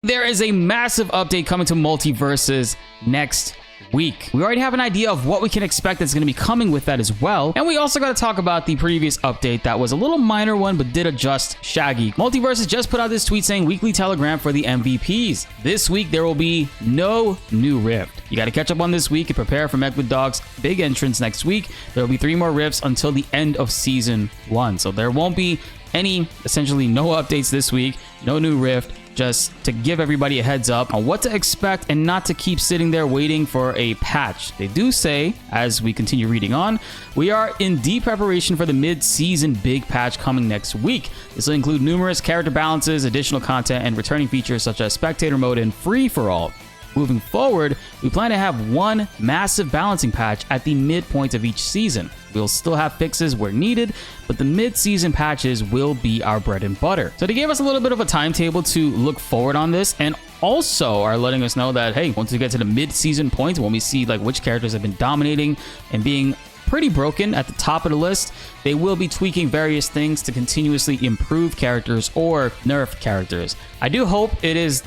There is a massive update coming to MultiVersus next week. We already have an idea of what we can expect that's going to be coming with that as well. And we also got to talk about the previous update that was a little minor one, but did adjust Shaggy. MultiVersus just put out this tweet saying weekly telegram for the MVPs. This week, there will be no new rift. You got to catch up on this week and prepare for Mech with Dog's big entrance next week. There will be 3 more rifts until the end of season 1. So there won't be essentially no updates this week, no new rift, just to give everybody a heads up on what to expect and not to keep sitting there waiting for a patch. They do say, as we continue reading on, we are in deep preparation for the mid-season big patch coming next week. This will include numerous character balances, additional content, and returning features such as spectator mode and free-for-all. Moving forward, we plan to have one massive balancing patch at the midpoint of each season. We'll still have fixes where needed, but the mid-season patches will be our bread and butter. So they gave us a little bit of a timetable to look forward on this, and also are letting us know that, hey, once we get to the mid-season point, when we see like which characters have been dominating and being pretty broken at the top of the list, they will be tweaking various things to continuously improve characters or nerf characters. I do hope it is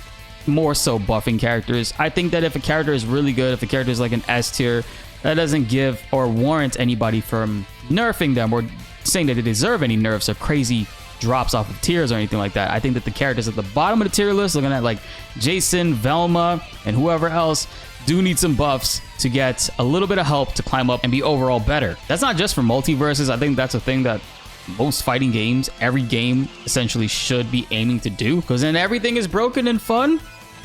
more so buffing characters. I think that if a character is really good, if a character is like an S tier, that doesn't give or warrant anybody from nerfing them or saying that they deserve any nerfs or crazy drops off of tiers or anything like that. I think that the characters at the bottom of the tier list, looking at like Jason, Velma, and whoever else, do need some buffs to get a little bit of help to climb up and be overall better. That's not just for MultiVersus. I think that's a thing that most fighting games, every game essentially should be aiming to do, because then everything is broken and fun.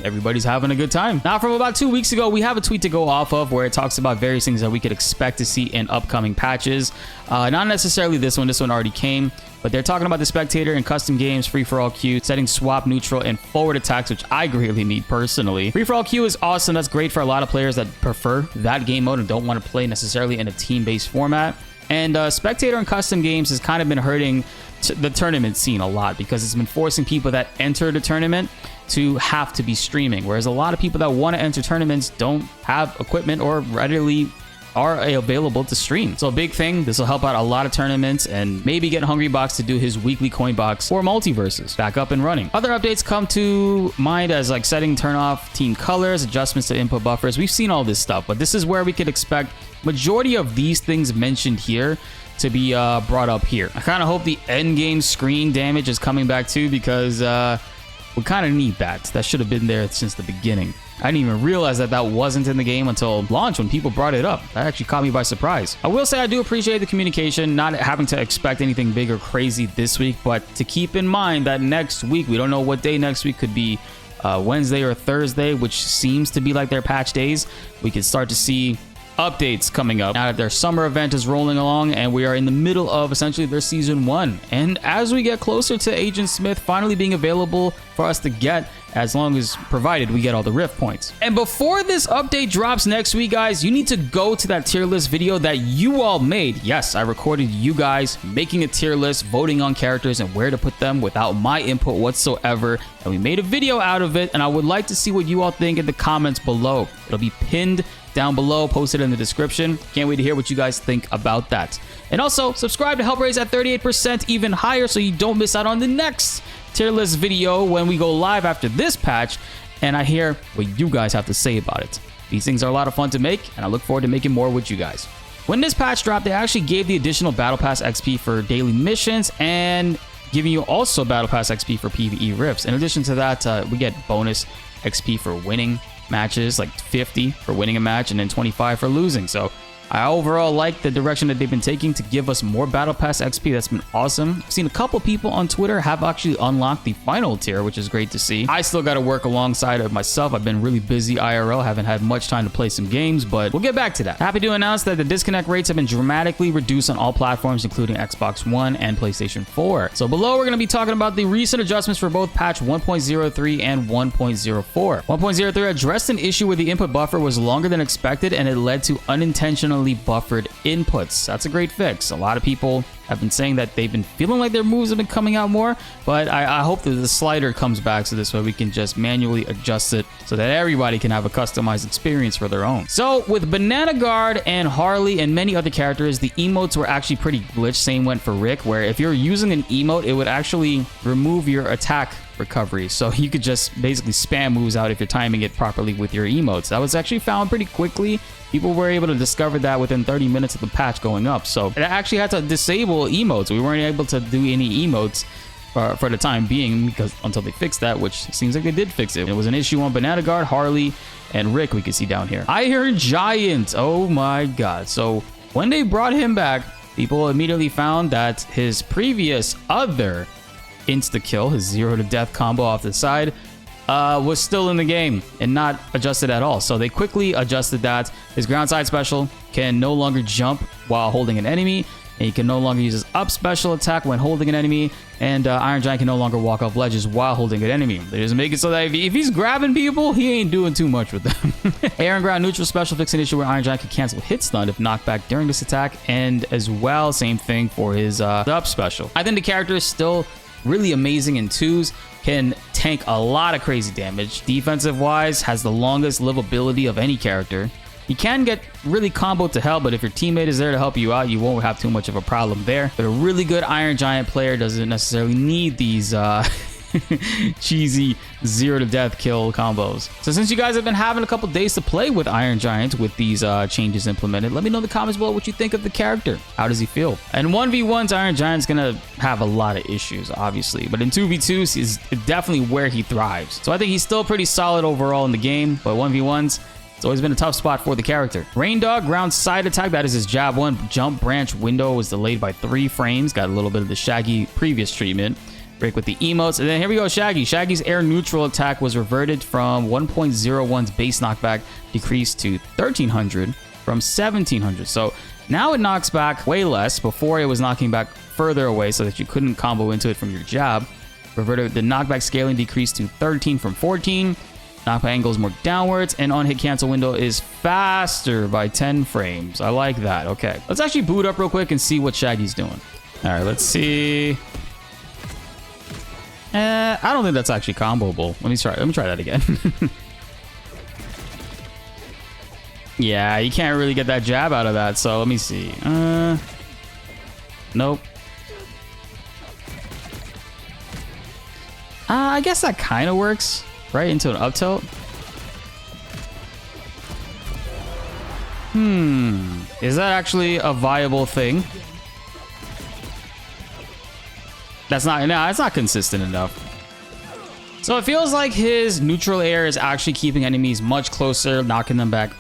Everybody's having a good time. Now, from about 2 weeks ago, we have a tweet to go off of where it talks about various things that we could expect to see in upcoming patches. Not necessarily this one already came, but they're talking about the spectator and custom games, free-for-all queue, setting swap, neutral, and forward attacks, which I greatly need personally. Free-for-all queue is awesome. That's great for a lot of players that prefer that game mode and don't want to play necessarily in a team-based format. And spectator and custom games has kind of been hurting the tournament scene a lot because it's been forcing people that enter the tournament to have to be streaming, whereas a lot of people that want to enter tournaments don't have equipment or readily are available to stream. So a big thing, this will help out a lot of tournaments and maybe get Hungrybox to do his weekly coin box for MultiVersus back up and running. Other updates come to mind as like setting turn off team colors, adjustments to input buffers. We've seen all this stuff, but this is where we could expect majority of these things mentioned here to be brought up here. I kind of hope the end game screen damage is coming back too, because we kind of need that. That should have been there since the beginning. I didn't even realize that that wasn't in the game until launch when people brought it up. That actually caught me by surprise. I will say I do appreciate the communication, not having to expect anything big or crazy this week, but to keep in mind that next week, we don't know what day next week could be, Wednesday or Thursday, which seems to be like their patch days. We could start to see updates coming up now that their summer event is rolling along and we are in the middle of essentially their season 1. And as we get closer to Agent Smith finally being available for us to get, as long as provided we get all the rift points. And before this update drops next week, guys, you need to go to that tier list video that you all made. Yes, I recorded you guys making a tier list, voting on characters and where to put them without my input whatsoever. And we made a video out of it, and I would like to see what you all think in the comments below. It'll be pinned down below, posted in the description. Can't wait to hear what you guys think about that. And also, subscribe to help raise that 38% even higher so you don't miss out on the next tier list video when we go live after this patch, and I hear what you guys have to say about it. These things are a lot of fun to make, and I look forward to making more with you guys. When this patch dropped, they actually gave the additional Battle Pass XP for daily missions and giving you also Battle Pass XP for PvE rifts. In addition to that, we get bonus XP for winning matches, like 50 for winning a match and then 25 for losing. So I overall like the direction that they've been taking to give us more Battle Pass XP. That's been awesome. I've seen a couple people on Twitter have actually unlocked the final tier, which is great to see. I still got to work alongside of myself. I've been really busy IRL, haven't had much time to play some games, but we'll get back to that. Happy to announce that the disconnect rates have been dramatically reduced on all platforms, including Xbox One and PlayStation 4. So below, we're going to be talking about the recent adjustments for both patch 1.03 and 1.04. 1.03 addressed an issue where the input buffer was longer than expected, and it led to unintentional buffered inputs. That's a great fix. A lot of people have been saying that they've been feeling like their moves have been coming out more, but I hope that the slider comes back so this way we can just manually adjust it so that everybody can have a customized experience for their own. So with Banana Guard and Harley and many other characters, the emotes were actually pretty glitched. Same went for Rick, where if you're using an emote, it would actually remove your attack recovery. So you could just basically spam moves out if you're timing it properly with your emotes. That was actually found pretty quickly. People were able to discover that within 30 minutes of the patch going up. So it actually had to disable emotes. We weren't able to do any emotes for the time being, because until they fixed that, which seems like they did fix it. It was an issue on Banana Guard, Harley, and Rick, we can see down here. Iron Giant, oh my god. So when they brought him back, people immediately found that his previous other insta-kill, his 0 to death combo off the side, was still in the game and not adjusted at all. So they quickly adjusted that. His ground side special can no longer jump while holding an enemy, and he can no longer use his up special attack when holding an enemy, and Iron Giant can no longer walk off ledges while holding an enemy. They just make it so that if he's grabbing people, he ain't doing too much with them. Air and ground neutral special fix an issue where Iron Giant can cancel hit stun if knocked back during this attack, and as well, same thing for his up special. I think the character is still really amazing in twos, can tank a lot of crazy damage. Defensive wise, has the longest livability of any character. He can get really comboed to hell, but if your teammate is there to help you out, you won't have too much of a problem there. But a really good Iron Giant player doesn't necessarily need these cheesy 0 to death kill combos. So since you guys have been having a couple days to play with Iron Giant with these changes implemented, let me know in the comments below what you think of the character. How does he feel? And 1v1s, Iron Giant's gonna have a lot of issues, obviously, but in 2v2s is definitely where he thrives. So I think he's still pretty solid overall in the game, but 1v1s, it's always been a tough spot for the character. Rain Dog, ground side attack, that is his jab 1. Jump branch window was delayed by 3 frames. Got a little bit of the Shaggy previous treatment. Break with the emotes. And then here we go, Shaggy. Shaggy's air neutral attack was reverted from 1.01's base knockback, decreased to 1300 from 1700. So now it knocks back way less. Before it was knocking back further away so that you couldn't combo into it from your jab. Reverted the knockback scaling decreased to 13 from 14. Knockback angle is more downwards, and on hit cancel window is faster by 10 frames. I like that. Okay, let's actually boot up real quick and see what Shaggy's doing. All right, let's see. I don't think that's actually comboable. Let me try that again. Yeah, you can't really get that jab out of that. So let me see. Nope. I guess that kind of works. Right into an up tilt. Is that actually a viable thing? That's not, no, it's not consistent enough. So it feels like his neutral air is actually keeping enemies much closer, knocking them back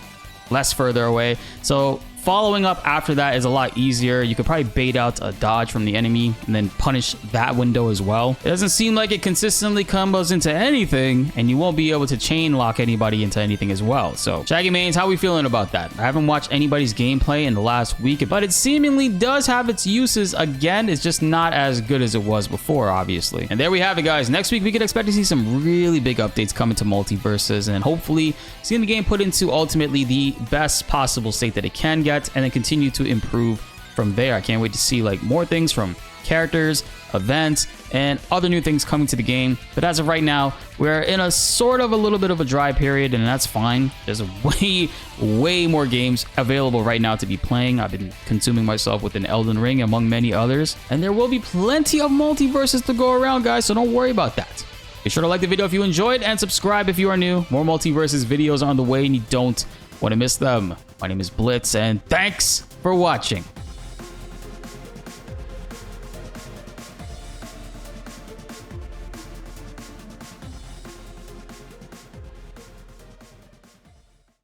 less further away. So following up after that is a lot easier. You could probably bait out a dodge from the enemy and then punish that window as well. It doesn't seem like it consistently combos into anything, and you won't be able to chain lock anybody into anything as well. So Shaggy mains, how are we feeling about that? I haven't watched anybody's gameplay in the last week, but it seemingly does have its uses. Again, it's just not as good as it was before, obviously. And there we have it, guys. Next week we could expect to see some really big updates coming to MultiVersus, and hopefully seeing the game put into ultimately the best possible state that it can get, and then continue to improve from there. I can't wait to see like more things from characters, events, and other new things coming to the game. But as of right now, we're in a sort of a little bit of a dry period, and that's fine. There's way more games available right now to be playing. I've been consuming myself with an Elden Ring among many others, and there will be plenty of MultiVersus to go around, guys, so don't worry about that. Be sure to like the video if you enjoyed, and subscribe if you are new. More MultiVersus videos are on the way, and you don't want to miss them. My name is BltzZ, and thanks for watching.